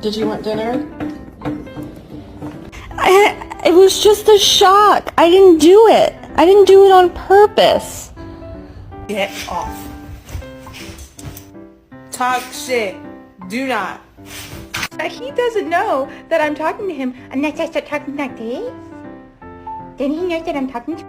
Did you want dinner? It was just a shock. I didn't do it. I didn't do it on purpose. Get off. Talk shit. Do not. He doesn't know that I'm talking to him unless I start talking like this. Then he knows that I'm talking to